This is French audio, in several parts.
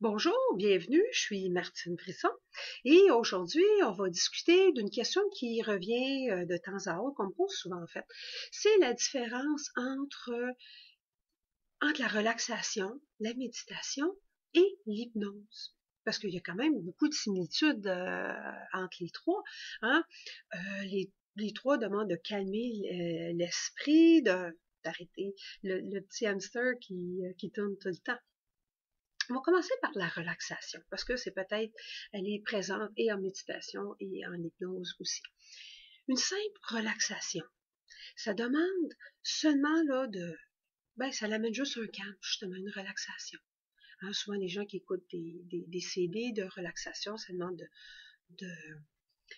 Bonjour, bienvenue, je suis Martine Brisson et aujourd'hui, on va discuter d'une question qui revient de temps à autre, qu'on me pose souvent en fait. C'est la différence entre la relaxation, la méditation et l'hypnose. Parce qu'il y a quand même beaucoup de similitudes entre les trois. Hein? Les trois demandent de calmer l'esprit, d'arrêter le petit hamster qui tourne tout le temps. On va commencer par la relaxation, parce que elle est présente et en méditation et en hypnose aussi. Une simple relaxation, ça demande seulement ça l'amène juste un calme, justement, une relaxation. Hein, souvent, les gens qui écoutent des CD de relaxation, ça demande de,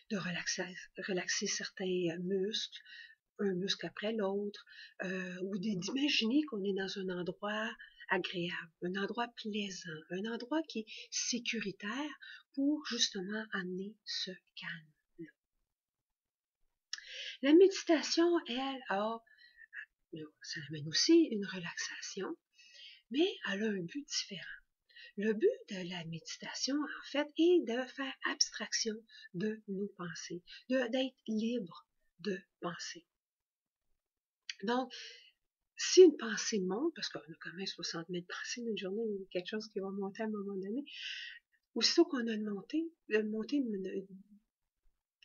de relaxer certains muscles, un muscle après l'autre, ou d'imaginer qu'on est dans un endroit agréable, un endroit plaisant, un endroit qui est sécuritaire pour justement amener ce calme. La méditation, ça amène aussi une relaxation, mais elle a un but différent. Le but de la méditation, en fait, est de faire abstraction de nos pensées, d'être libre de penser. Donc, si une pensée monte, parce qu'on a quand même 60 000 pensées d'une journée, il y a quelque chose qui va monter à un moment donné, aussitôt qu'on a une montée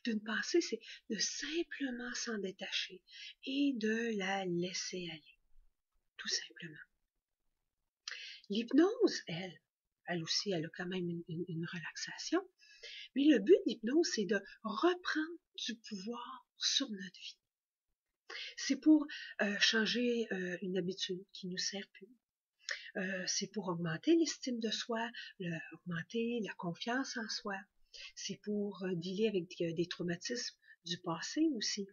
d'une pensée, c'est de simplement s'en détacher et de la laisser aller, tout simplement. L'hypnose, elle aussi, elle a quand même une relaxation, mais le but de l'hypnose, c'est de reprendre du pouvoir sur notre vie. C'est pour changer une habitude qui nous sert plus. C'est pour augmenter l'estime de soi, augmenter la confiance en soi. C'est pour dealer avec des traumatismes du passé aussi.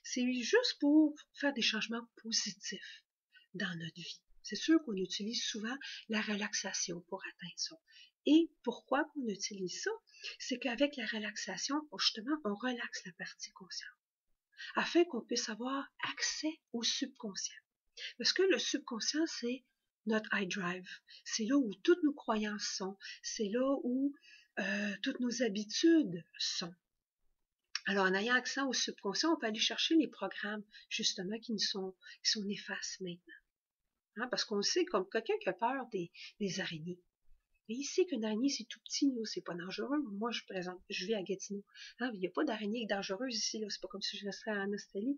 C'est juste pour faire des changements positifs dans notre vie. C'est sûr qu'on utilise souvent la relaxation pour atteindre ça. Et pourquoi qu'on utilise ça? C'est qu'avec la relaxation, justement, on relaxe la partie consciente afin qu'on puisse avoir accès au subconscient. Parce que le subconscient, c'est notre high drive. C'est là où toutes nos croyances sont. C'est là où toutes nos habitudes sont. Alors, en ayant accès au subconscient, on peut aller chercher les programmes, justement, qui sont néfastes maintenant. Hein, parce qu'on sait, comme quelqu'un qui a peur des araignées. Mais il sait qu'une araignée, c'est tout petit, là, c'est pas dangereux. Moi, je vis à Gatineau. Hein, il n'y a pas d'araignée dangereuse ici, là. C'est pas comme si je resterais en Australie.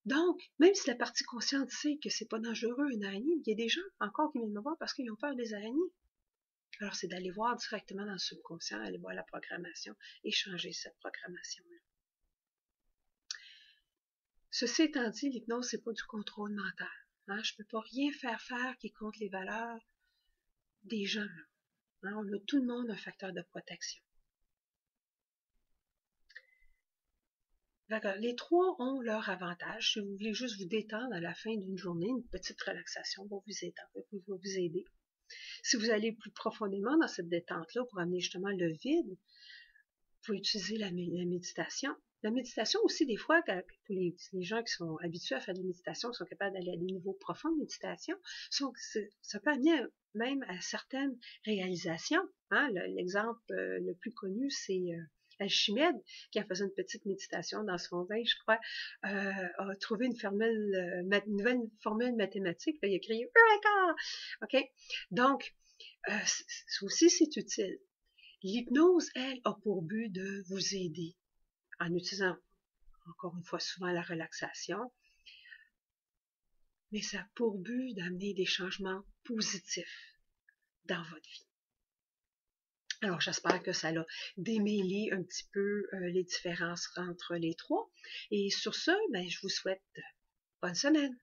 Donc, même si la partie consciente sait que c'est pas dangereux une araignée, il y a des gens encore qui viennent me voir parce qu'ils ont peur des araignées. Alors, c'est d'aller voir directement dans le subconscient, aller voir la programmation et changer cette programmation-là. Ceci étant dit, l'hypnose, c'est pas du contrôle mental. Hein? Je peux pas rien faire qui compte les valeurs des gens. Hein? On a tout le monde un facteur de protection. Les trois ont leur avantage. Si vous voulez juste vous détendre à la fin d'une journée, une petite relaxation va vous aider. Si vous allez plus profondément dans cette détente-là pour amener justement le vide, vous pouvez utiliser la méditation. La méditation aussi, des fois, pour les gens qui sont habitués à faire des méditations, qui sont capables d'aller à des niveaux profonds de méditation, ça peut amener même à certaines réalisations. Hein? L'exemple le plus connu, c'est Alchimède, qui a fait une petite méditation dans son vin, je crois, a trouvé une nouvelle formule mathématique. Là, il a crié « Eureka !» OK? Donc, aussi, c'est utile. L'hypnose, elle, a pour but de vous aider en utilisant, encore une fois, souvent la relaxation, mais ça a pour but d'amener des changements positifs dans votre vie. Alors, j'espère que ça a démêlé un petit peu les différences entre les trois. Et sur ce, je vous souhaite bonne semaine.